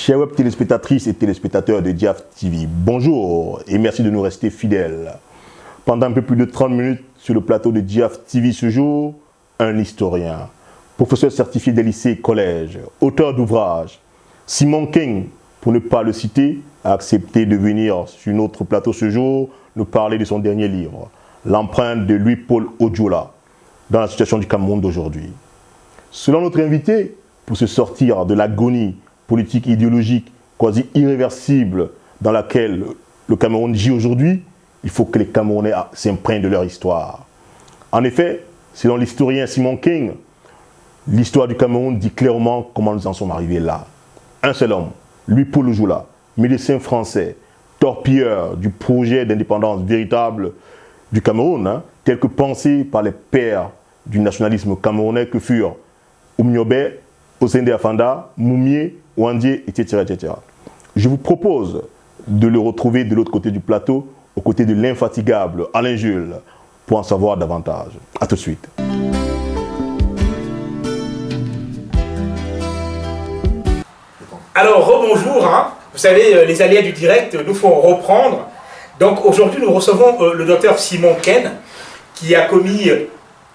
Chers web téléspectatrices et téléspectateurs de Diaf TV, bonjour et merci de nous rester fidèles. Pendant un peu plus de 30 minutes sur le plateau de Diaf TV ce jour, un historien, professeur certifié des lycées et collèges, auteur d'ouvrages, Simon King, pour ne pas le citer, a accepté de venir sur notre plateau ce jour nous parler de son dernier livre, L'empreinte de Louis-Paul Odjola, dans la situation du Cameroun d'aujourd'hui. Selon notre invité, pour se sortir de l'agonie politique idéologique quasi irréversible dans laquelle le Cameroun gît aujourd'hui, il faut que les Camerounais s'imprègnent de leur histoire. En effet, selon l'historien Simon King, l'histoire du Cameroun dit clairement comment nous en sommes arrivés là. Un seul homme, Louis-Paul Odjola, médecin français, torpilleur du projet d'indépendance véritable du Cameroun, tel que pensé par les pères du nationalisme camerounais que furent Oumniobé, Osende Afanda, Moumié, Ouandié, etc., etc. Je vous propose de le retrouver de l'autre côté du plateau, aux côtés de l'infatigable Alain Jules, pour en savoir davantage. A tout de suite. Alors, rebonjour. Vous savez, les aléas du direct nous font reprendre. Donc, aujourd'hui, nous recevons le docteur Simon Ken, qui a commis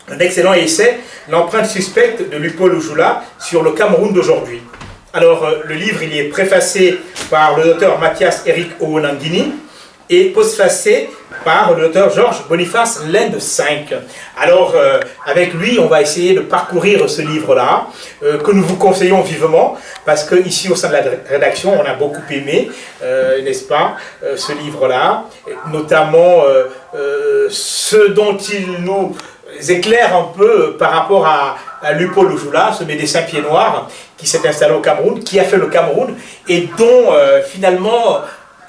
un excellent essai, L'empreinte suspecte de Louis-Paul Odjola sur le Cameroun d'aujourd'hui. Alors, le livre, il est préfacé par le docteur Mathias Eric Owonangini et postfacé par le docteur Georges Boniface Lende 5. Alors, avec lui, on va essayer de parcourir ce livre-là, que nous vous conseillons vivement, parce qu'ici, au sein de la rédaction, on a beaucoup aimé, n'est-ce pas, ce livre-là, notamment ce dont il nous éclaire un peu par rapport à Louis-Paul Odjola, ce médecin pied noir qui s'est installé au Cameroun, qui a fait le Cameroun et dont finalement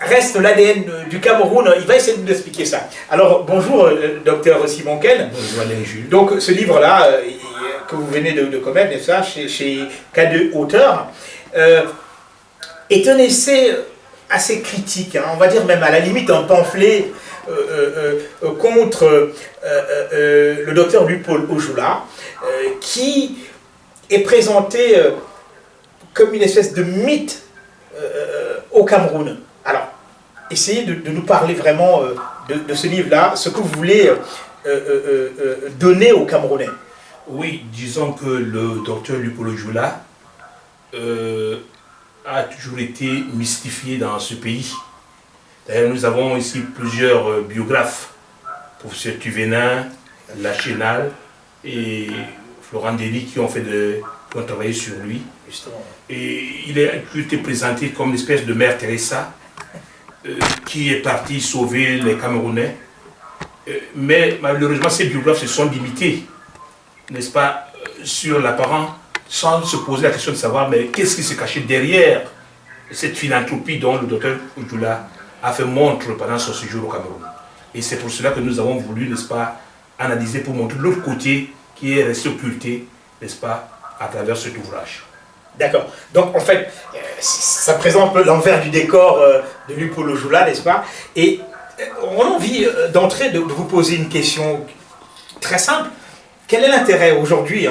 reste l'ADN du Cameroun. Il va essayer de nous expliquer ça. Alors bonjour docteur Simon Ken. Bonjour Alain Jules. Donc ce livre-là que vous venez de commettre, n'est-ce pas, chez K2 Auteurs, est un essai assez critique, on va dire même à la limite un pamphlet contre le docteur Louis-Paul Odjola, qui est présenté comme une espèce de mythe au Cameroun. Alors, essayez de nous parler vraiment de ce livre-là, ce que vous voulez donner aux Camerounais. Oui, disons que le docteur Louis-Paul Odjola a toujours été mystifié dans ce pays. D'ailleurs, nous avons ici plusieurs biographes, professeur Tuvenin, Lachenal et Florent Delis qui ont travaillé sur lui. Justement. Et il a été présenté comme une espèce de mère Teresa qui est partie sauver les Camerounais. Mais malheureusement, ces biographes se sont limités, n'est-ce pas, sur l'apparent, sans se poser la question de savoir mais qu'est-ce qui se cachait derrière cette philanthropie dont le docteur Odjola a fait montre pendant son séjour au Cameroun. Et c'est pour cela que nous avons voulu, n'est-ce pas, analyser pour montrer l'autre côté qui est resté occulté, n'est-ce pas, à travers cet ouvrage. D'accord. Donc en fait, ça présente un peu l'envers du décor de Louis-Paul Odjola, n'est-ce pas? Et on a envie d'entrer, de vous poser une question très simple. Quel est l'intérêt aujourd'hui,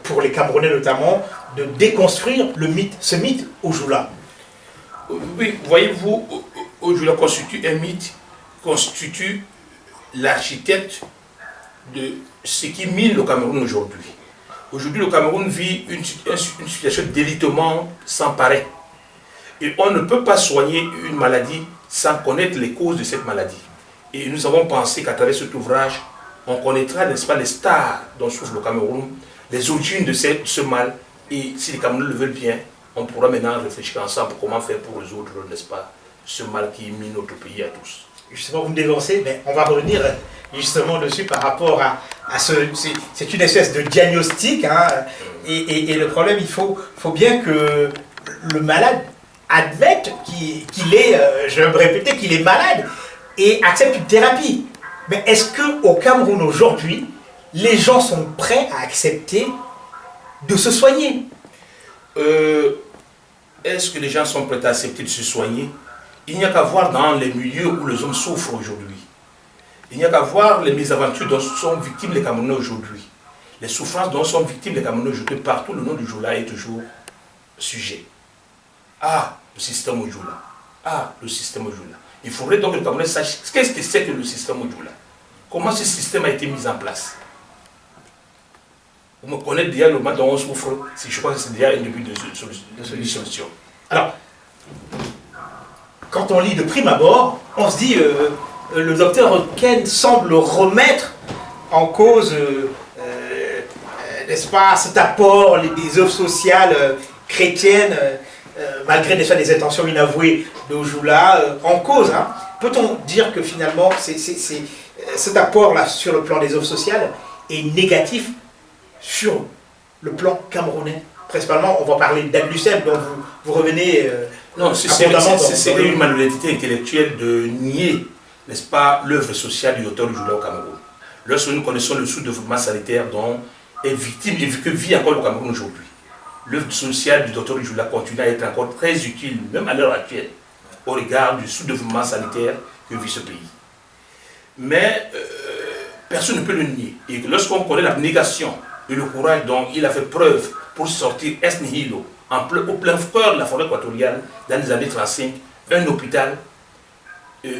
pour les Camerounais notamment, de déconstruire ce mythe Odjola? Oui, voyez-vous, Odjola constitue un mythe, constitue l'architecte de ce qui mine le Cameroun aujourd'hui. Aujourd'hui, le Cameroun vit une situation d'élitement sans pareil. Et on ne peut pas soigner une maladie sans connaître les causes de cette maladie. Et nous avons pensé qu'à travers cet ouvrage, on connaîtra, n'est-ce pas, les stars dont souffre le Cameroun, les origines de ce mal. Et si les Camerounais le veulent bien, on pourra maintenant réfléchir ensemble comment faire pour résoudre, n'est-ce pas, ce mal qui mine notre pays à tous. Justement, vous me dévancez, mais on va revenir justement dessus par rapport à ce... C'est une espèce de diagnostic, et le problème, il faut bien que le malade admette qu'il est, je vais me répéter, qu'il est malade et accepte une thérapie. Mais est-ce qu'au Cameroun aujourd'hui, les gens sont prêts à accepter de se soigner? Est-ce que les gens sont prêts à accepter de se soigner? Il n'y a qu'à voir dans les milieux où les hommes souffrent aujourd'hui. Il n'y a qu'à voir les mésaventures dont sont victimes les Camerounais aujourd'hui. Les souffrances dont sont victimes les Camerounais aujourd'hui. Partout, le nom du Odjola est toujours sujet. Ah, le système Ojula. Ah, le système Ojula. Il faudrait donc que le Camerounais sache qu'est-ce que c'est que le système Ojula. Comment ce système a été mis en place. Vous me connaissez déjà le moment dont on souffre, je crois que c'est déjà un début de solution. Alors, quand on lit de prime abord, on se dit le docteur Ken semble remettre en cause, n'est-ce pas, cet apport des œuvres sociales chrétiennes, malgré des intentions inavouées d'Ojula, en cause. Hein. Peut-on dire que finalement, cet apport-là sur le plan des œuvres sociales est négatif sur le plan camerounais? Principalement, on va parler d'Aglucem, dont vous revenez non, c'est une malhonnêteté intellectuelle de nier, n'est-ce pas, l'œuvre sociale du docteur Ojula au Cameroun. Lorsque nous connaissons le sous-développement sanitaire dont est victime et que vit encore le Cameroun aujourd'hui, l'œuvre sociale du docteur Ojula continue à être encore très utile, même à l'heure actuelle, au regard du sous-développement sanitaire que vit ce pays. Mais personne ne peut le nier. Et lorsqu'on connaît la négation et le courage dont il a fait preuve pour sortir es nihilo, au plein cœur de la forêt équatoriale, dans les années 35, un hôpital,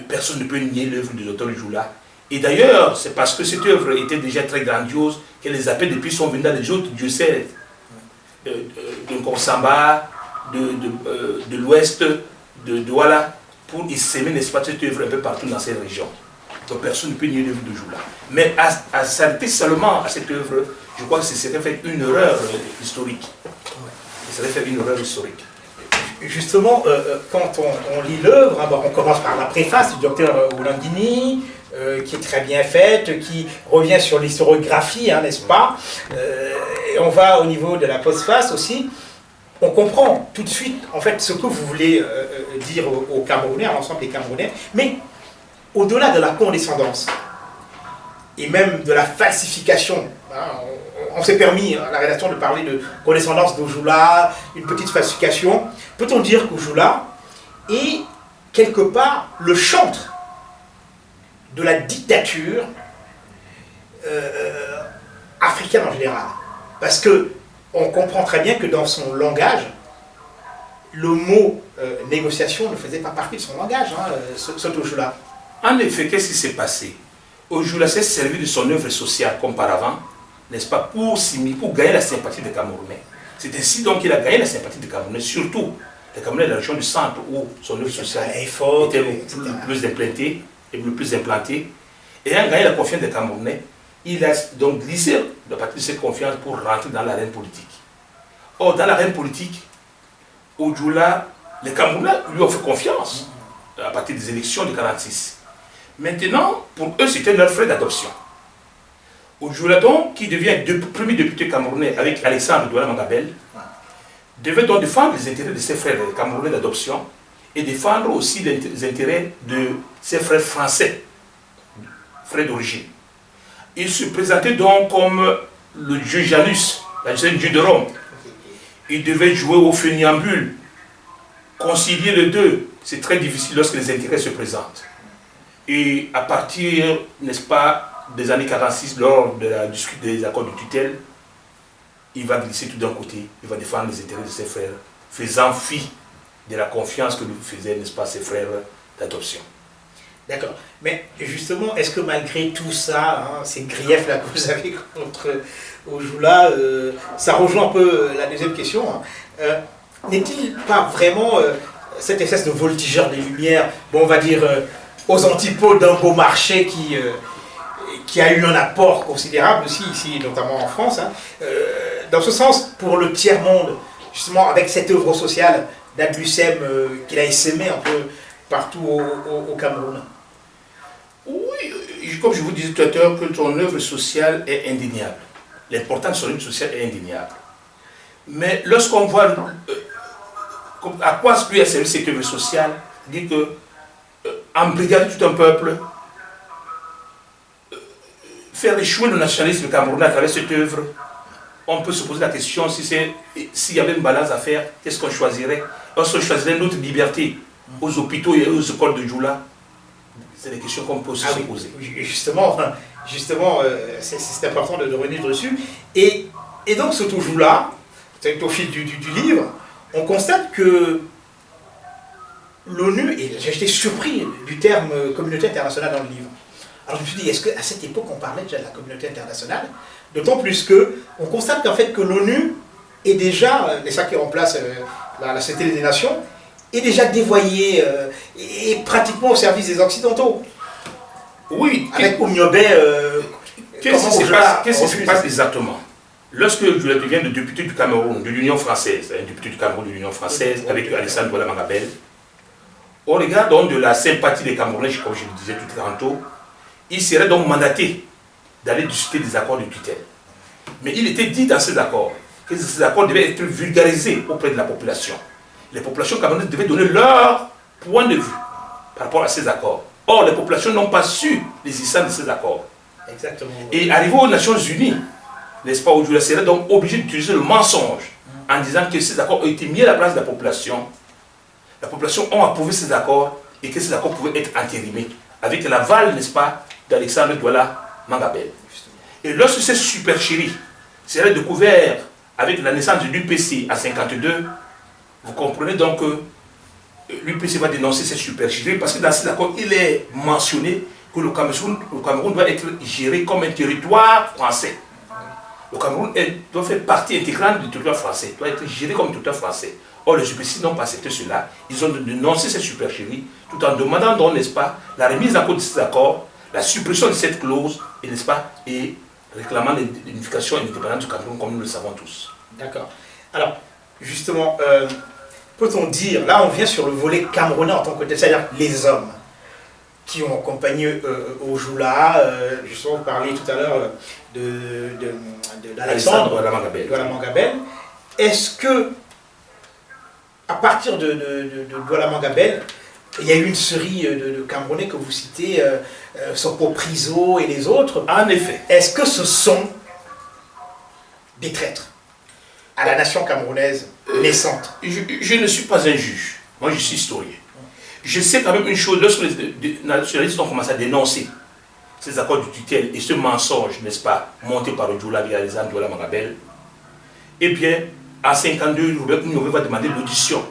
personne ne peut nier l'œuvre du docteur Ojula. Et d'ailleurs, c'est parce que cette œuvre était déjà très grandiose que les appels depuis sont venus dans les autres diocèses, de Korsamba, de l'Ouest, de Douala, pour y s'aimer, n'est-ce pas, cette œuvre un peu partout dans ces régions. Donc personne ne peut nier l'œuvre d'Ojula. Mais à s'arrêter seulement à cette œuvre, je crois que ce serait fait une erreur historique. Ce serait fait une erreur historique. Justement, quand on lit l'œuvre, hein, on commence par la préface du docteur Oulandini, qui est très bien faite, qui revient sur l'historiographie, hein, n'est-ce pas, et on va au niveau de la postface aussi. On comprend tout de suite, en fait, ce que vous voulez dire aux Camerounais, à l'ensemble des Camerounais, mais au-delà de la condescendance et même de la falsification, hein, on s'est permis à la rédaction de parler de condescendance d'Ojula, une petite falsification. Peut-on dire qu'Ojula est quelque part le chantre de la dictature africaine en général? Parce que on comprend très bien que dans son langage, le mot négociation ne faisait pas partie de son langage, hein, cet Ojula. En effet, qu'est-ce qui s'est passé? Ojula s'est servi de son œuvre sociale comme auparavant, n'est-ce pas, pour gagner la sympathie des Camerounais. C'est ainsi donc qu'il a gagné la sympathie des Camerounais, surtout les Camerounais de la région du centre où son œuvre sociale était le plus implantée et le plus implantée. Et ayant gagné la confiance des Camerounais, il a donc glissé à partir de cette confiance pour rentrer dans l'arène politique. Or, dans l'arène politique, Ojula, les Camerounais lui ont fait confiance à partir des élections de 1946. Maintenant, pour eux, c'était leur frère d'adoption. Ojula, donc, qui devient le premier député camerounais avec Alexandre Douala Mangabel, devait donc défendre les intérêts de ses frères camerounais d'adoption et défendre aussi les intérêts de ses frères français, frères d'origine. Il se présentait donc comme le dieu Janus, la dieu de Rome. Il devait jouer au funambule, concilier les deux. C'est très difficile lorsque les intérêts se présentent. Et à partir, n'est-ce pas, des années 46, lors de la discussion des accords de tutelle, il va glisser tout d'un côté, il va défendre les intérêts de ses frères, faisant fi de la confiance que lui faisaient, n'est-ce pas, ses frères d'adoption. D'accord. Mais justement, est-ce que malgré tout ça, hein, ces griefs-là que vous avez contre Ojula, ça rejoint un peu la deuxième question, hein, n'est-il pas vraiment cette espèce de voltigeur des Lumières, bon, on va dire, aux antipodes d'un beau marché qui a eu un apport considérable aussi, ici, notamment en France, hein, dans ce sens, pour le tiers-monde, justement, avec cette œuvre sociale d'Aglucem qu'il a essaimé un peu partout au Cameroun? Oui, comme je vous disais tout à l'heure, que son œuvre sociale est indéniable. L'importance de son œuvre sociale est indéniable. Mais lorsqu'on voit à quoi lui a servi cette œuvre sociale, dit que embrigader tout un peuple, faire échouer le nationalisme camerounais à travers cette œuvre, on peut se poser la question s'il y avait une balance à faire, qu'est-ce qu'on choisirait? Est-ce qu'on choisirait notre liberté aux hôpitaux et aux écoles de Djoula? C'est des questions qu'on peut aussi se poser. Justement, c'est important de revenir dessus. Et donc, ce Ojula, au fil du livre, on constate que l'ONU, et j'ai été surpris du terme communauté internationale dans le livre. Alors je me suis dit, est-ce qu'à cette époque on parlait déjà de la communauté internationale? D'autant plus qu'on constate qu'en fait que l'ONU est déjà, c'est ça qui remplace la Société des Nations, est déjà dévoyée et pratiquement au service des Occidentaux. Oui, avec Oumniobé, qu'est-ce qui se passe exactement? Lorsque je deviens le député du Cameroun, de l'Union française, un député du Cameroun de l'Union française, avec Alessandro Douala Mangabel, au regard donc de la sympathie des Camerounais, comme je le disais tout tantôt, il serait donc mandaté d'aller discuter des accords de tutelle. Mais il était dit dans ces accords que ces accords devaient être vulgarisés auprès de la population. Les populations camerounaises devaient donner leur point de vue par rapport à ces accords. Or, les populations n'ont pas su l'existence de ces accords. Exactement. Et arrivé aux Nations Unies, n'est-ce pas, aujourd'hui, serait donc obligé d'utiliser le mensonge en disant que ces accords ont été mis à la place de la population. La population a approuvé ces accords et que ces accords pouvaient être entérimés avec l'aval, n'est-ce pas, d'Alexandre Douala Mangabel. Et lorsque ces supercheries seraient découvertes avec la naissance de l'UPC à 52, vous comprenez donc que l'UPC va dénoncer ces supercheries parce que dans ces accords, il est mentionné que le Cameroun doit être géré comme un territoire français. Le Cameroun doit faire partie intégrante du territoire français, doit être géré comme un territoire français. Or, les UPC n'ont pas accepté cela. Ils ont dénoncé ces supercheries tout en demandant donc, n'est-ce pas, la remise en cause de ces accords, la suppression de cette clause, et, n'est-ce pas, et réclamant l'unification et l'indépendance du Cameroun comme nous le savons tous. D'accord. Alors, justement, peut-on dire, là on vient sur le volet camerounais en tant que tel, c'est-à-dire les hommes qui ont accompagné Ojoula, justement vous parliez tout à l'heure d'Alexandre Douala Mangabel. Est-ce que, à partir de Douala Mangabel, il y a eu une série de Camerounais que vous citez, Sopo Priso et les autres? En effet. Est-ce que ce sont des traîtres à la nation camerounaise naissante? Je ne suis pas un juge. Moi, je suis historien. Je sais quand même une chose, lorsque les nationalistes ont commencé à dénoncer ces accords de tutelle et ce mensonge, n'est-ce pas, monté par Ojoula via Alexandre Douala Mangabel, eh bien, en 52, Robert Oumniobé va demander l'audition,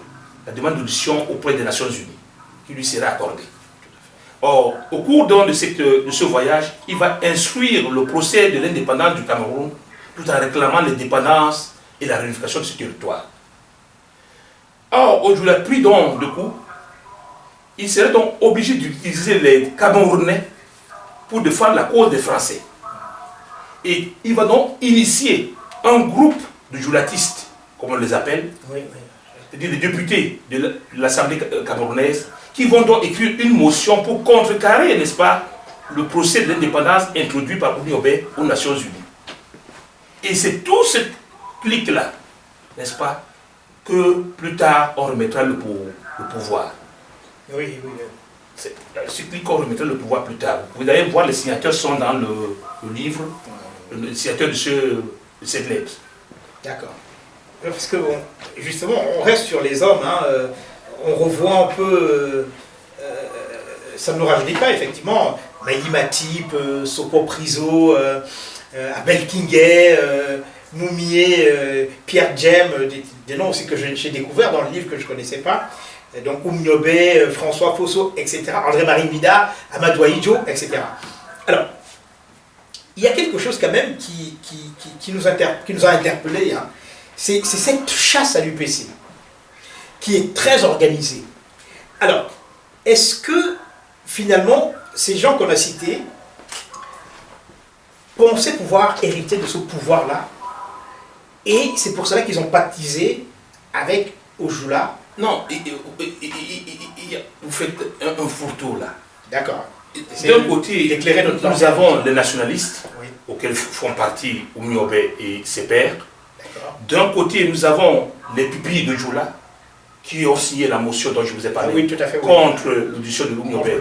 la demande d'audition auprès des Nations Unies, qui lui sera accordée. Or, au cours de ce voyage, il va instruire le procès de l'indépendance du Cameroun, tout en réclamant l'indépendance et la réunification de ce territoire. Or, Ojoula pris donc de coup, il serait donc obligé d'utiliser les Camerounais pour défendre la cause des Français. Et il va donc initier un groupe de joulatistes, comme on les appelle, c'est-à-dire les députés de l'Assemblée camerounaise, qui vont donc écrire une motion pour contrecarrer, n'est-ce pas, le procès de l'indépendance introduit par Oumniobé aux Nations Unies. Et c'est tout ce clic-là, n'est-ce pas, que plus tard on remettra le pouvoir. Oui. C'est ce clic qu'on remettra le pouvoir plus tard. Vous pouvez d'ailleurs voir, les signateurs sont dans le livre, les signateurs de cette lettre. D'accord. Parce que, bon, justement, on reste sur les hommes, hein, on revoit un peu, ça ne nous rajeunit pas, effectivement, Maïli Matip, Sopo Priso, Abel Kingay, Moumié, Pierre Djem, des noms aussi que j'ai découverts dans le livre que je ne connaissais pas. Donc Oumniobé, François Fosso, etc., André-Marie Mida, Amadou Ahidjo, etc. Alors, il y a quelque chose quand même qui nous a interpellés, hein. C'est cette chasse à l'UPC, qui est très organisée. Alors, est-ce que, finalement, ces gens qu'on a cités pensaient pouvoir hériter de ce pouvoir-là, et c'est pour cela qu'ils ont pactisé avec Ojoula? Non, vous faites un fourre-tout là. D'accord. D'un côté, nous avons les nationalistes, oui, auxquels font partie Oumniobé et ses pairs. D'un côté, nous avons les pupilles de Joula, qui ont signé la motion dont je vous ai parlé, oui, tout à fait, contre l'audition de Oumniobé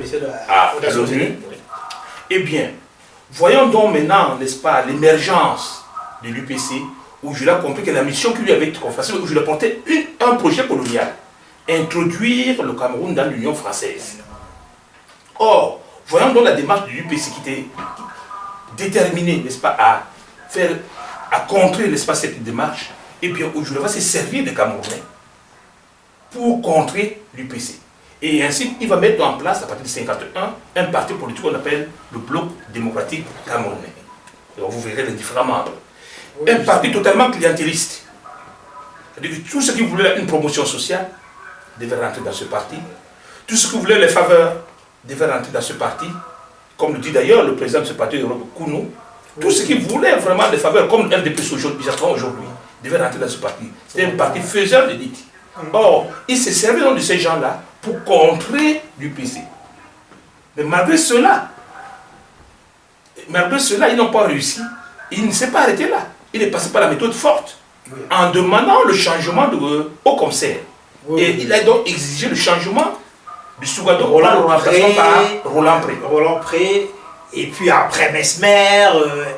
à l'ONU. Eh bien, voyons donc maintenant, n'est-ce pas, l'émergence de l'UPC, où Joula a compris que la mission qui lui avait été confiée, où Joula portait un projet colonial, introduire le Cameroun dans l'Union française. Or, voyons donc la démarche de l'UPC qui était déterminée, n'est-ce pas, à contrer, n'est-ce pas, cette démarche. Et bien, aujourd'hui, va se servir des Camerounais pour contrer l'UPC. Et ainsi, il va mettre en place, à partir de 1951, un parti politique qu'on appelle le Bloc démocratique camerounais. Alors vous verrez les différents membres. Oui, un parti totalement clientéliste. C'est-à-dire que tout ce qui voulait une promotion sociale devait rentrer dans ce parti. Tout ce qui voulait les faveurs devait rentrer dans ce parti. Comme le dit d'ailleurs le président de ce parti, Kounou. Tout ce qui voulait vraiment des faveurs, comme le RDP aujourd'hui, devait rentrer dans ce parti. C'était un parti faiseur d'élite. Or, il s'est servi de ces gens-là pour contrer l'UPC. Mais malgré cela, ils n'ont pas réussi. Il ne s'est pas arrêté là. Il est passé par la méthode forte, en demandant le changement de haut commissaire. Et il a donc exigé le changement du Sougado Roland Pré, par Roland Pré. Et puis après Mesmer,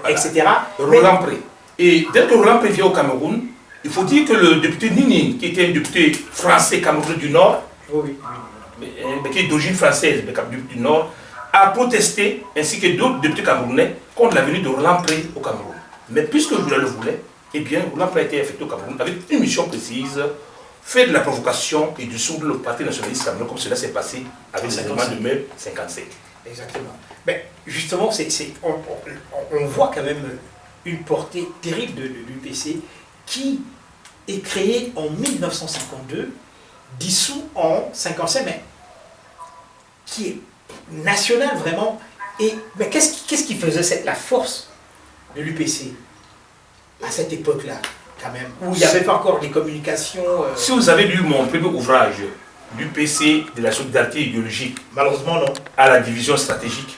etc. Roland Pré. Et dès que Roland Pré vient au Cameroun, il faut dire que le député Nini, qui était un député français camerounais du Nord, mais qui est d'origine française, du Nord, a protesté, ainsi que d'autres députés camerounais, contre la venue de Roland Pré au Cameroun. Mais puisque Joula le voulait, eh bien, Roland Pré a été affecté au Cameroun avec une mission précise, fait de la provocation et dissoudre le Parti nationaliste camerounais, comme cela s'est passé avec les événements de mai 57. Exactement. Mais justement, on voit quand même une portée terrible de l'UPC qui est créée en 1952, dissous en 1955, mais qui est national vraiment. Mais qu'est-ce qui faisait la force de l'UPC à cette époque-là, quand même, où il n'y avait pas encore des communications Si vous avez lu mon premier ouvrage, l'UPC de la solidarité idéologique, malheureusement non, à la division stratégique,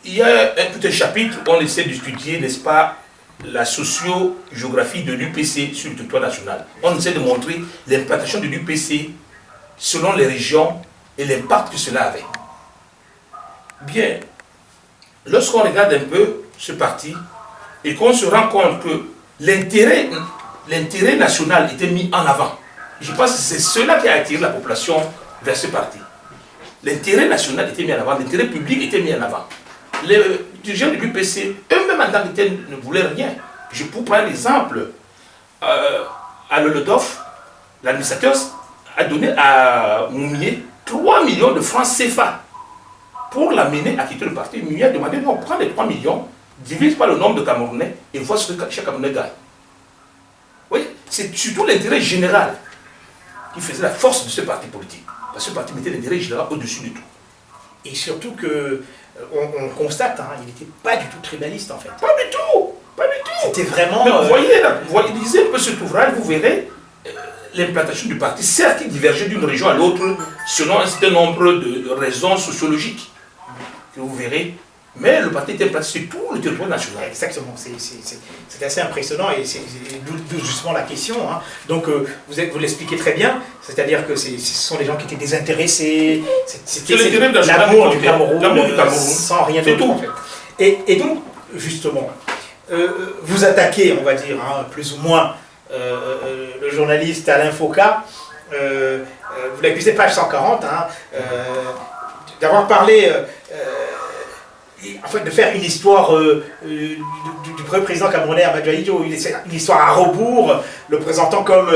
il y a tout un chapitre où on essaie d'étudier, n'est-ce pas, la socio-géographie de l'UPC sur le territoire national. On essaie de montrer l'implantation de l'UPC selon les régions et l'impact que cela avait. Bien, lorsqu'on regarde un peu ce parti et qu'on se rend compte que l'intérêt national était mis en avant, je pense que c'est cela qui a attiré la population vers ce parti. L'intérêt national était mis en avant, l'intérêt public était mis en avant. Les dirigeants de l'UPC, eux-mêmes en tant que tels, ne voulaient rien. Je peux prendre l'exemple, à Lolodof, l'administrateur a donné à Moumier 3 millions de francs CFA pour l'amener à quitter le parti. Moumier a demandé, non, prends les 3 millions, divise par le nombre de Camerounais et vois ce que chaque Camerounais gagne. Oui, c'est surtout l'intérêt général qui faisait la force de ce parti politique. Parce que ce parti mettait l'intérêt général au-dessus de tout. Et surtout que on constate, hein, il n'était pas du tout tribaliste en fait. Pas du tout. C'était vraiment... Mais vous voyez, lisez un peu cet ouvrage, vous verrez l'implantation du parti. Certes, il divergeait d'une région à l'autre selon un certain nombre de raisons sociologiques que vous verrez. Mais le parti était implanté sur tout le territoire national. Exactement, c'est assez impressionnant et c'est d'où justement la question. Hein. Donc vous l'expliquez très bien, c'est-à-dire que ce sont des gens qui étaient désintéressés, c'était l'amour du Cameroun, sans rien d'autre en fait. Et donc, justement, vous attaquez, on va dire, hein, plus ou moins, le journaliste Alain Foucault, vous l'accusez, page 140, hein, d'avoir parlé... en fait, de faire une histoire du premier président camerounais Amadou Ahidjo, une histoire à rebours, le présentant comme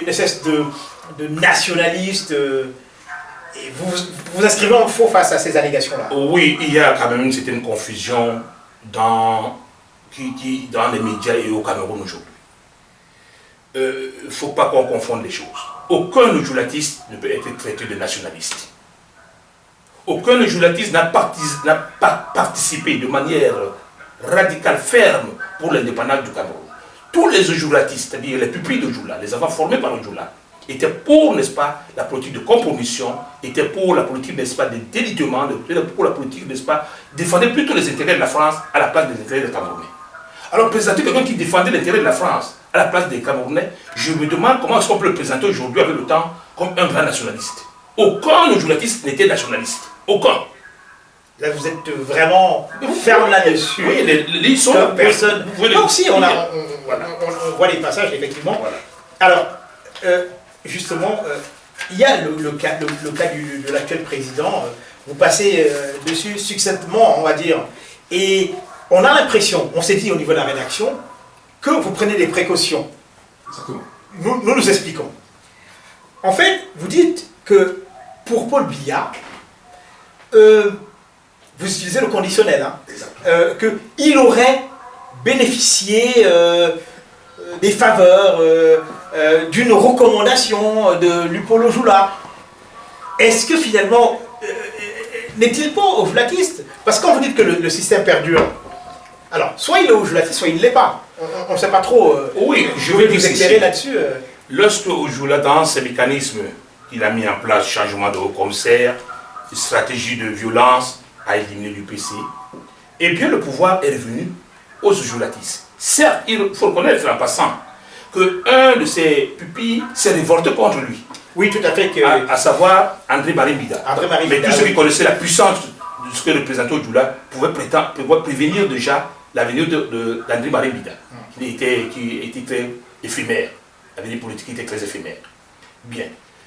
une espèce de nationaliste. Et vous inscrivez en faux face à ces allégations-là. Oui, il y a quand même une certaine confusion dans les médias et au Cameroun aujourd'hui. Il ne faut pas qu'on confonde les choses. Aucun journaliste ne peut être traité de nationaliste. Aucun journaliste n'a pas participé de manière radicale, ferme pour l'indépendance du Cameroun. Tous les journalistes, c'est-à-dire les pupilles de Joula, les enfants formés par le Joula, étaient pour, n'est-ce pas, la politique de compromission, étaient pour la politique, n'est-ce pas, de délitement, pour la politique, n'est-ce pas, défendaient plutôt les intérêts de la France à la place des intérêts des Camerounais. Alors, présenter quelqu'un qui défendait l'intérêt de la France à la place des Camerounais, je me demande comment est-ce qu'on peut le présenter aujourd'hui avec le temps comme un grand nationaliste. Aucun journaliste n'était nationaliste. Aucun. Là, vous êtes vraiment ferme là-dessus. Oui, ils sont... Personne... Non, si, on voit les passages, effectivement. Voilà. Alors, justement, il y a le cas de l'actuel président. Vous passez dessus succinctement, on va dire. Et on a l'impression, on s'est dit au niveau de la rédaction, que vous prenez des précautions. Exactement. Nous expliquons. En fait, vous dites que pour Paul Biya, vous utilisez le conditionnel, hein, qu'il aurait bénéficié des faveurs, d'une recommandation de Lupolo Jula. Est-ce que finalement, n'est-il pas ojulakiste? Parce que quand vous dites que le système perdure, alors soit il est ojulakiste, soit il ne l'est pas. On ne sait pas trop. Oui, je vais vais vous éclairer là-dessus. Lorsque Ojula, dans ces mécanismes qu'il a mis en place, changement de haut-commissaire, stratégie de violence, à éliminer l'UPC, eh bien le pouvoir est revenu aux ojulatistes. Certes, il faut reconnaître en passant qu'un de ses pupilles s'est révolté contre lui. Oui, tout à fait. À savoir André-Marie Mbida. Mais tous ceux qui connaissaient la puissance de ce que représentait Ojula pouvaient prévenir déjà l'avenir d'André-Marie Mbida, qui était très éphémère. L'avenir politique était très éphémère. Bien.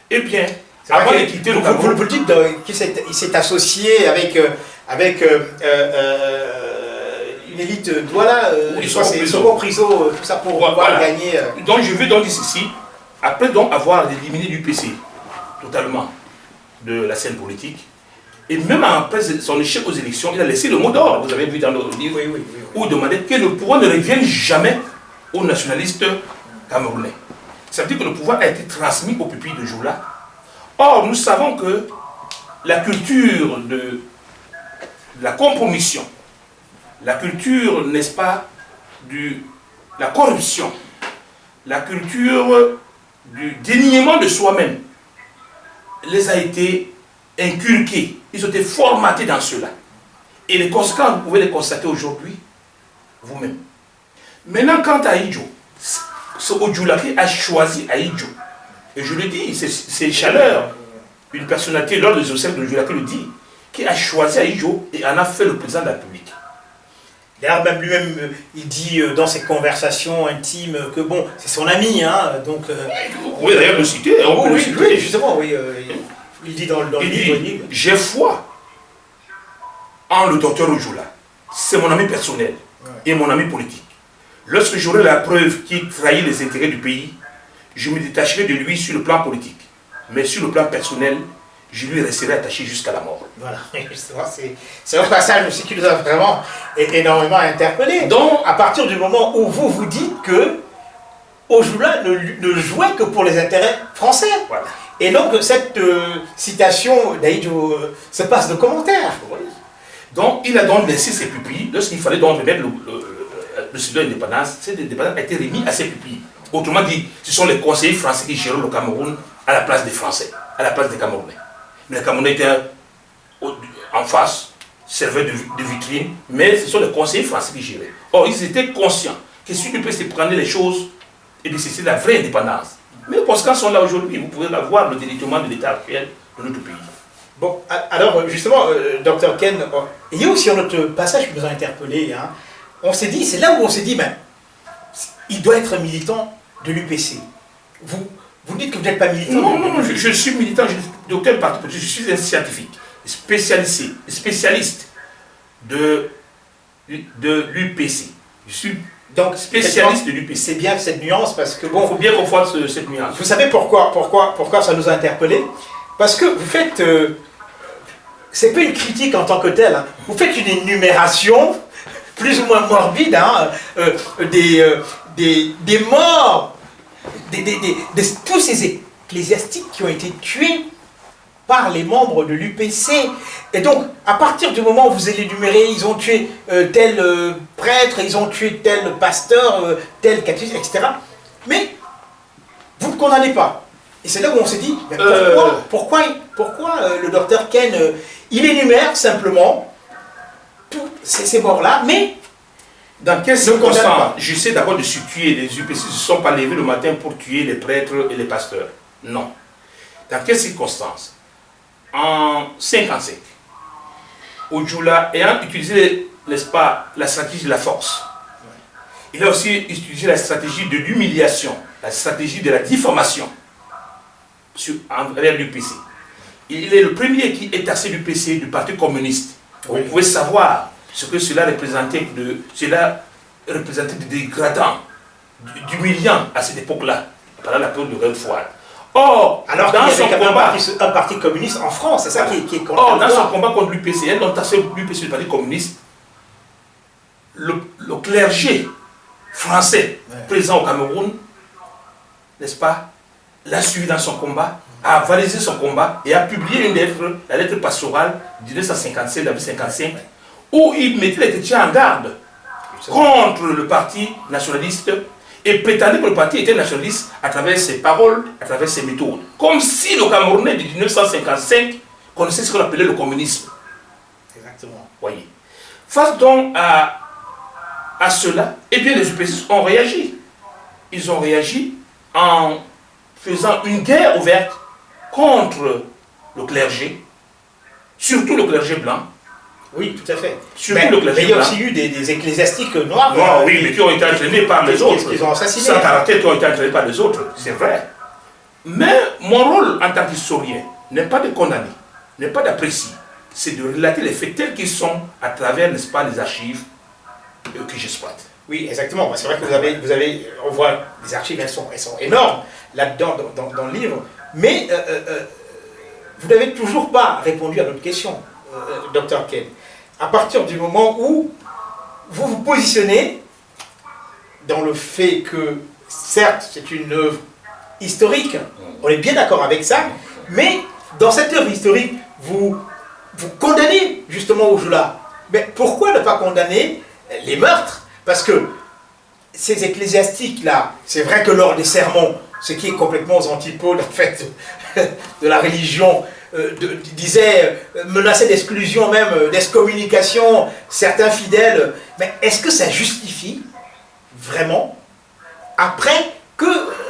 Eh bien, avant de quitter le Cameroun... Vous dites qu'il s'est associé avec une élite Douala, c'est Soko Priso, tout ça pour pouvoir gagner. Donc je veux donc dire ceci, après donc avoir éliminé l'UPC totalement de la scène politique, et même après son échec aux élections, il a laissé le mot d'ordre, vous avez vu dans le livre, où il demandait que le pouvoir ne revienne jamais aux nationalistes camerounais. Ça veut dire que le pouvoir a été transmis aux pupilles de Jula. Or, nous savons que la culture de la compromission, la culture, n'est-ce pas, de la corruption, la culture du déniement de soi-même, les a été inculqués, ils ont été formatés dans cela. Et les conséquences, vous pouvez les constater aujourd'hui vous-même. Maintenant, quant à Aïdjo, ce Ojulake a choisi Aïdjo. Et je le dis, c'est Chaleur, une personnalité lors des OCL de Ojulake le dit, qui a choisi Aïdjo et en a fait le président de la République. D'ailleurs, même lui-même, il dit dans ses conversations intimes que bon, c'est son ami, hein, donc... Oui, d'ailleurs, le citer, on peut le citer. Oui, justement, oui. Il dit dans le livre... J'ai foi en le docteur Ojula. C'est mon ami personnel et mon ami politique. Lorsque j'aurai la preuve qu'il trahit les intérêts du pays, je me détacherai de lui sur le plan politique. Mais sur le plan personnel, je lui resterai attaché jusqu'à la mort. Voilà, justement, c'est un passage aussi qui nous a vraiment énormément interpellés. Donc, à partir du moment où vous vous dites que Ojula ne jouait que pour les intérêts français. Voilà. Et donc, cette citation d'Aïdjo se passe de commentaires. Donc, il a donc laissé ses pupilles, lorsqu'il fallait donc remettre le citoyen d'indépendance, cette indépendance a été remise à ses pupilles. Autrement dit, ce sont les conseillers français qui gèrent le Cameroun à la place des Français, à la place des Camerounais. Mais les Camerounais étaient en face, servaient de vitrine, mais ce sont les conseillers français qui géraient. Or, ils étaient conscients que si l'UPC prenait les choses et décidait la vraie indépendance. Mais les conséquences sont là aujourd'hui. Vous pouvez voir le délitement de l'état actuel de notre pays. Bon, alors justement, Dr Ken, il y a aussi un autre passage qui nous a interpellés. Hein. On s'est dit, c'est là où on s'est dit, ben, il doit être militant de l'UPC. Vous dites que vous n'êtes pas militant? Non, je suis militant d'aucun parti politique. Je suis un scientifique, spécialiste de l'UPC. Je suis donc spécialiste de l'UPC. C'est bien cette nuance parce que bon... Il faut bien qu'on fasse cette nuance. Vous savez pourquoi ça nous a interpellés? Parce que vous faites... c'est pas une critique en tant que telle. Hein. Vous faites une énumération plus ou moins morbide hein, des morts, de tous ces ecclésiastiques qui ont été tués par les membres de l'UPC. Et donc, à partir du moment où vous allez énumérer, ils ont tué tel prêtre, ils ont tué tel pasteur, tel catéchiste, etc. Mais vous ne condamnez pas. Et c'est là où on s'est dit, pourquoi le docteur Ken, il énumère simplement tous ces morts-là, mais dans quelles circonstances j'essaie d'abord de situer les UPC ne se sont pas levés le matin pour tuer les prêtres et les pasteurs. Non. Dans quelles circonstances? En 1955, Ojula ayant utilisé, n'est-ce pas, la stratégie de la force, il a aussi utilisé la stratégie de l'humiliation, la stratégie de la diffamation envers l'UPC. Il est le premier qui est taxé du PC, du Parti communiste. Vous pouvez savoir ce que cela représentait de dégradant, d'humiliant à cette époque-là, pendant la période de Guerre froide. Or, Alors dans qu'il y son avait quand même combat, un parti communiste en France, c'est ça qui est or, dans son combat contre l'UPCN, donc l'UPCN, le parti communiste, le clergé français présent au Cameroun, n'est-ce pas, l'a suivi dans son combat, a avalisé son combat et a publié une lettre, la lettre pastorale de 1955, d'avril 55, où il mettait les chrétiens en garde contre le parti nationaliste et prétendait que le parti était nationaliste à travers ses paroles, à travers ses méthodes. Comme si le Camerounais de 1955 connaissait ce qu'on appelait le communisme. Exactement. Voyez. Face donc à cela, eh bien les UPCistes ont réagi. Ils ont réagi en faisant une guerre ouverte contre le clergé, surtout le clergé blanc. Oui, tout à fait. Surtout le clergé mais il y a blanc. aussi eu des ecclésiastiques noirs. Non, oui, mais qui ont été entraînés par les autres. Qu'ils ont assassinés. Sans caractère, qui ont été entraînés par les autres, c'est vrai. Mais mon rôle en tant qu'historien n'est pas de condamner, n'est pas d'apprécier, c'est de relater les faits tels qu'ils sont à travers, n'est-ce pas, les archives que j'exploite. Oui, exactement. C'est vrai que vous avez, on voit les archives, elles sont énormes là-dedans dans le livre. Mais vous n'avez toujours pas répondu à notre question, Dr Ken. À partir du moment où vous vous positionnez dans le fait que, certes, c'est une œuvre historique, on est bien d'accord avec ça, mais dans cette œuvre historique, vous condamnez justement Ojula. Mais pourquoi ne pas condamner les meurtres? Parce que ces ecclésiastiques-là, c'est vrai que lors des sermons, ce qui est complètement aux antipodes en fait de la religion, disait, menaçait d'exclusion même, d'excommunication certains fidèles, mais est-ce que ça justifie vraiment, après que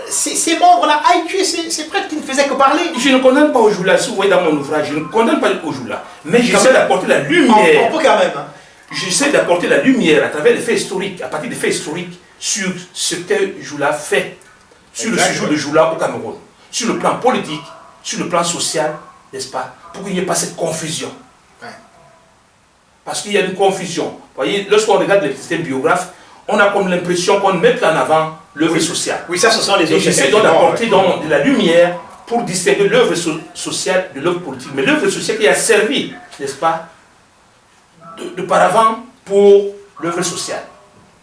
ces membres-là aillent tuer ces prêtres qui ne faisaient que parler? Je ne condamne pas Ojula, si vous voyez dans mon ouvrage, je ne condamne pas Ojula, mais j'essaie d'apporter la lumière. On peut quand même. Hein. J'essaie d'apporter la lumière à travers les faits historiques, à partir des faits historiques, sur ce que Joula fait, sur le séjour de Joula au Cameroun, sur le plan politique, sur le plan social, n'est-ce pas, pour qu'il n'y ait pas cette confusion. Ouais. Parce qu'il y a une confusion. Vous voyez, lorsqu'on regarde les systèmes biographes, on a comme l'impression qu'on met en avant l'œuvre sociale. Oui, ça, ce sont les autres. Et j'essaie donc d'apporter de la lumière pour distinguer l'œuvre sociale de l'œuvre politique. Mais l'œuvre sociale qui a servi, n'est-ce pas, de paravent pour l'œuvre sociale.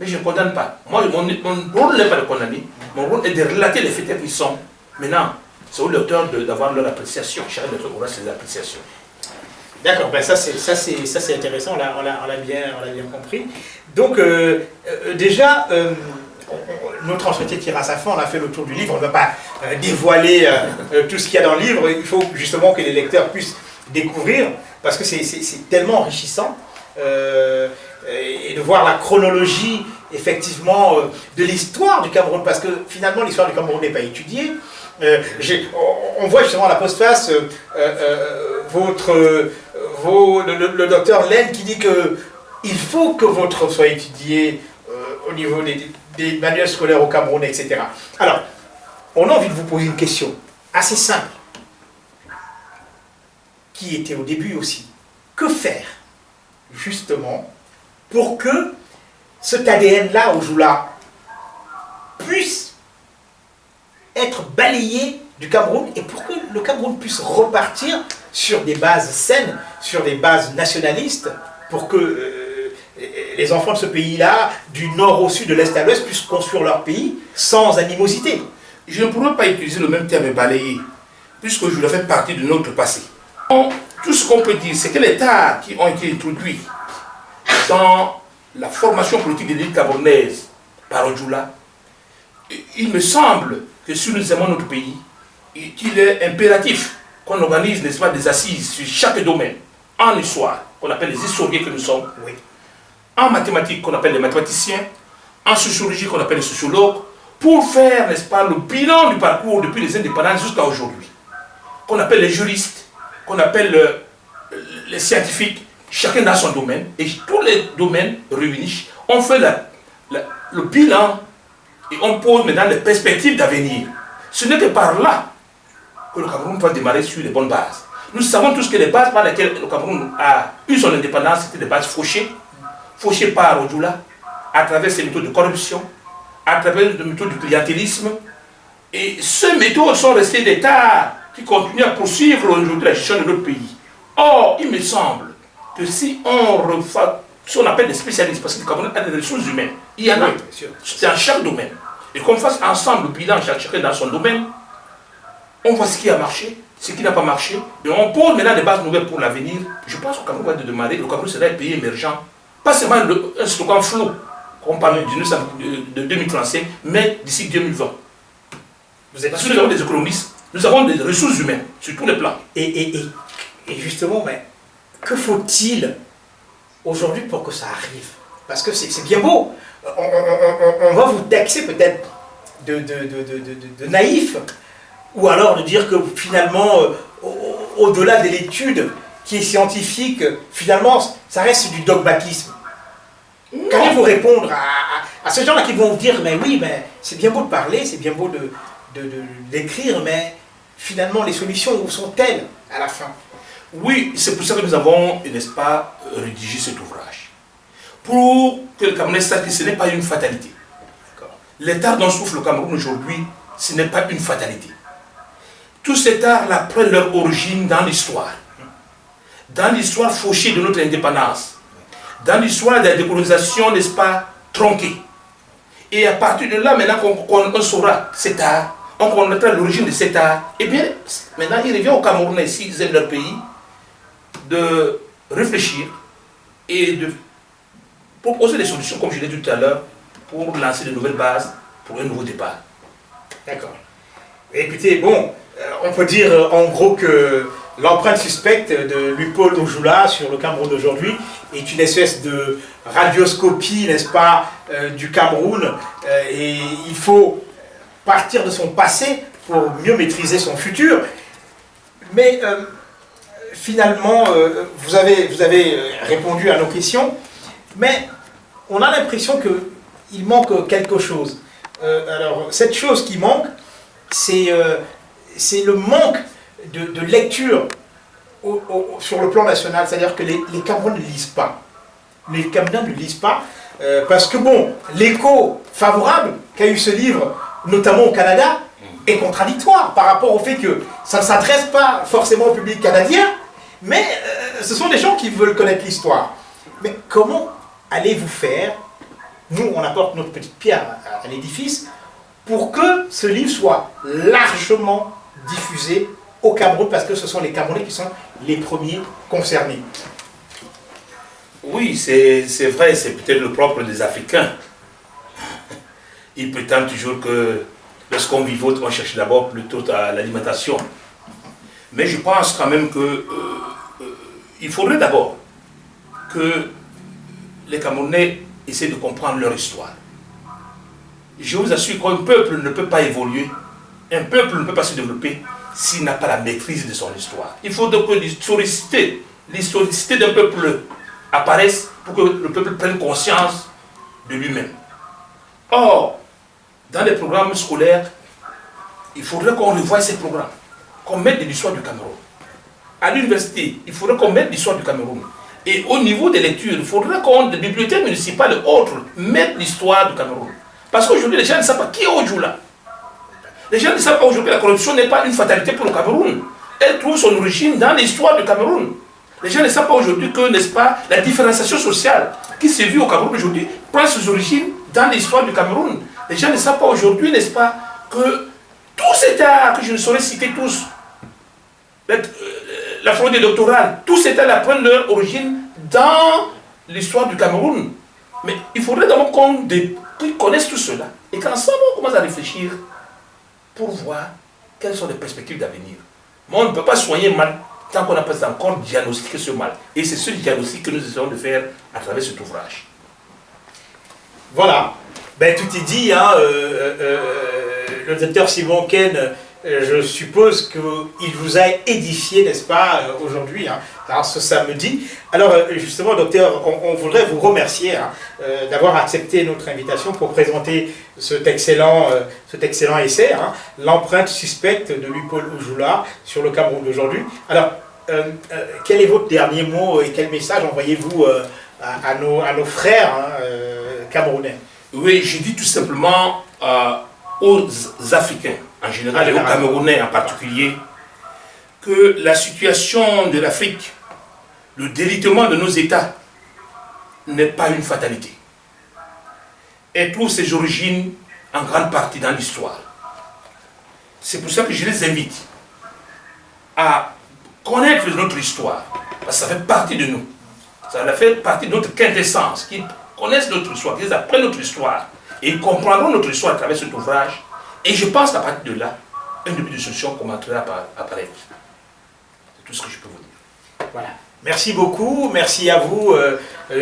Mais je ne condamne pas. Moi, mon rôle n'est pas de condamner. Mon rôle est de relater les faits tels qu'ils sont. Maintenant, c'est au lecteur d'avoir leur appréciation. Chacun lecteur aura ses appréciations. D'accord, ben ça c'est intéressant, on l'a bien compris. Donc déjà, notre entretien tire à sa fin, on a fait le tour du livre, on ne va pas dévoiler tout ce qu'il y a dans le livre, il faut justement que les lecteurs puissent découvrir, parce que c'est tellement enrichissant, et de voir la chronologie, effectivement, de l'histoire du Cameroun, parce que finalement l'histoire du Cameroun n'est pas étudiée. On voit justement à la postface le docteur Len qui dit que il faut que votre œuvre soit étudiée au niveau des manuels scolaires au Cameroun, etc. Alors, on a envie de vous poser une question assez simple, qui était au début aussi. Que faire, justement, pour que cet ADN-là, Ojula, puisse être balayé du Cameroun et pour que le Cameroun puisse repartir sur des bases saines, sur des bases nationalistes, pour que les enfants de ce pays-là, du nord au sud, de l'est à l'ouest, puissent construire leur pays sans animosité. Je ne pourrais pas utiliser le même terme balayer, puisque je le fais partie de notre passé. Tout ce qu'on peut dire, c'est que les tares qui ont été introduits dans la formation politique de l'élite camerounaise par Ojula, il me semble que si nous aimons notre pays, qu'il est impératif qu'on organise, n'est-ce pas, des assises sur chaque domaine, en histoire, qu'on appelle les historiens que nous sommes, oui. En mathématiques, qu'on appelle les mathématiciens, en sociologie, qu'on appelle les sociologues, pour faire, n'est-ce pas, le bilan du parcours depuis les indépendances jusqu'à aujourd'hui, qu'on appelle les juristes, qu'on appelle les scientifiques, chacun dans son domaine, et tous les domaines réunis, on fait le bilan et on pose maintenant les perspectives d'avenir. Ce n'est que par là que le Cameroun peut démarrer sur les bonnes bases. Nous savons tous que les bases par lesquelles le Cameroun a eu son indépendance, c'était des bases fauchées par Ojula, à travers ses méthodes de corruption, à travers les méthodes du clientélisme, Et ces méthodes sont restées des tares qui continuent à poursuivre aujourd'hui la gestion de notre pays. Or, il me semble que si on appelle des spécialistes, parce que le Cameroun a des ressources humaines, il y en a, c'est dans chaque domaine, et qu'on fasse ensemble le bilan, chacun dans son domaine, on voit ce qui a marché, ce qui n'a pas marché, et on pose maintenant des bases nouvelles pour l'avenir. Je pense qu'au Cameroun va démarrer, le Cameroun sera un pays émergent, pas seulement un slogan flou, comme on parle de 2035, mais d'ici 2020. Parce que nous avons des économistes, nous avons des ressources humaines sur tous les plans. Et justement, mais que faut-il aujourd'hui pour que ça arrive? Parce que c'est bien beau. On va vous taxer peut-être de naïf, ou alors de dire que finalement, au-delà de l'étude qui est scientifique, finalement, ça reste du dogmatisme. Qu'allez-vous répondre à ces gens-là qui vont vous dire, mais oui, mais c'est bien beau de parler, c'est bien beau d'écrire, mais finalement, les solutions, où sont-elles à la fin? Oui, c'est pour ça que nous avons, n'est-ce pas, rédigé cet ouvrage. Pour que le Cameroun sache que ce n'est pas une fatalité. L'état dont souffre le Cameroun aujourd'hui, ce n'est pas une fatalité. Tous ces arts-là prennent leur origine dans l'histoire. Dans l'histoire fauchée de notre indépendance. Dans l'histoire de la décolonisation, n'est-ce pas, tronquée. Et à partir de là, maintenant qu'on saura cet art, on connaîtra l'origine de cet art, et bien, maintenant, il revient aux Camerounais, s'ils aiment leur pays, de réfléchir et de proposer des solutions, comme je l'ai dit tout à l'heure, pour lancer de nouvelles bases, pour un nouveau départ. D'accord. Écoutez, bon, on peut dire en gros que l'empreinte suspecte de Luipol Ojula sur le Cameroun d'aujourd'hui est une espèce de radioscopie, n'est-ce pas, du Cameroun, et il faut partir de son passé pour mieux maîtriser son futur. Mais finalement, vous avez répondu à nos questions, mais on a l'impression qu'il manque quelque chose. Alors, cette chose qui manque, c'est le manque de lecture sur le plan national. C'est-à-dire que les Camerounais ne lisent pas. Les Camerounais ne lisent pas parce que, bon, l'écho favorable qu'a eu ce livre, notamment au Canada, est contradictoire par rapport au fait que ça ne s'adresse pas forcément au public canadien, mais ce sont des gens qui veulent connaître l'histoire. Mais comment allez-vous faire? Nous, on apporte notre petite pierre à l'édifice pour que ce livre soit largement diffusé au Cameroun, parce que ce sont les Camerounais qui sont les premiers concernés. Oui, c'est vrai, c'est peut-être le propre des Africains. Ils prétendent toujours que lorsqu'on vivote, on cherche d'abord plutôt à l'alimentation. Mais je pense quand même que il faudrait d'abord que les Camerounais essaient de comprendre leur histoire. Je vous assure qu'un peuple ne peut pas évoluer, un peuple ne peut pas se développer s'il n'a pas la maîtrise de son histoire. Il faut donc que l'historicité d'un peuple apparaisse pour que le peuple prenne conscience de lui-même. Or, dans les programmes scolaires, il faudrait qu'on revoie ces programmes, qu'on mette de l'histoire du Cameroun. À l'université, il faudrait qu'on mette l'histoire du Cameroun. Et au niveau des lectures, il faudrait qu'on, des bibliothèques municipales et autres, mettent l'histoire du Cameroun. Parce qu'aujourd'hui, les gens ne savent pas qui est Ojula. Les gens ne savent pas aujourd'hui que la corruption n'est pas une fatalité pour le Cameroun. Elle trouve son origine dans l'histoire du Cameroun. Les gens ne savent pas aujourd'hui que, n'est-ce pas, la différenciation sociale qui se vit au Cameroun aujourd'hui prend ses origines dans l'histoire du Cameroun. Les gens ne savent pas aujourd'hui, n'est-ce pas, que tous ces états que je ne saurais citer tous, la fraude doctorale, tous ces états prennent leur origine dans l'histoire du Cameroun. Mais il faudrait d'abord qu'ils connaissent tout cela et qu'ensemble on commence à réfléchir pour voir quelles sont les perspectives d'avenir. Mais on ne peut pas soigner mal tant qu'on n'a pas encore diagnostiqué ce mal. Et c'est ce diagnostic que nous essayons de faire à travers cet ouvrage. Voilà. Ben, tout est dit, hein. Le docteur Simon Ken, je suppose qu'il vous a édifié, n'est-ce pas, aujourd'hui, hein, ce samedi. Alors, justement, docteur, on voudrait vous remercier hein, d'avoir accepté notre invitation pour présenter cet excellent essai, hein, l'empreinte suspecte de Luipol Ojula sur le Cameroun d'aujourd'hui. Alors, quel est votre dernier mot et quel message envoyez-vous à nos frères hein, camerounais? Oui, je dis tout simplement aux Africains, en général et aux Camerounais en particulier, que la situation de l'Afrique, le délitement de nos États, n'est pas une fatalité. Elle trouve ses origines en grande partie dans l'histoire. C'est pour ça que je les invite à connaître notre histoire, parce que ça fait partie de nous. Ça fait partie de notre quintessence, qu'ils connaissent notre histoire, qu'ils apprennent notre histoire, et ils comprendront notre histoire à travers cet ouvrage. Et je pense qu'à partir de là, un début de solution commencera à apparaître. C'est tout ce que je peux vous dire. Voilà. Merci beaucoup, merci à vous,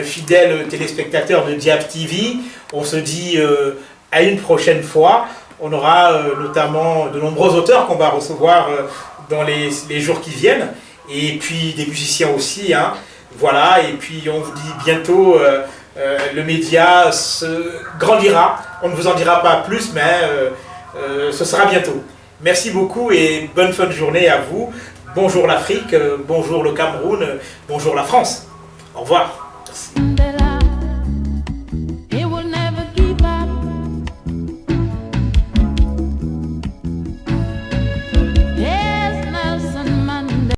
fidèles téléspectateurs de Diap TV. On se dit à une prochaine fois. On aura notamment de nombreux auteurs qu'on va recevoir dans les jours qui viennent. Et puis des musiciens aussi. Hein. Voilà, et puis on vous dit bientôt, le média grandira. On ne vous en dira pas plus, mais ce sera bientôt. Merci beaucoup et bonne fin de journée à vous. Bonjour l'Afrique, bonjour le Cameroun, bonjour la France. Au revoir. Merci.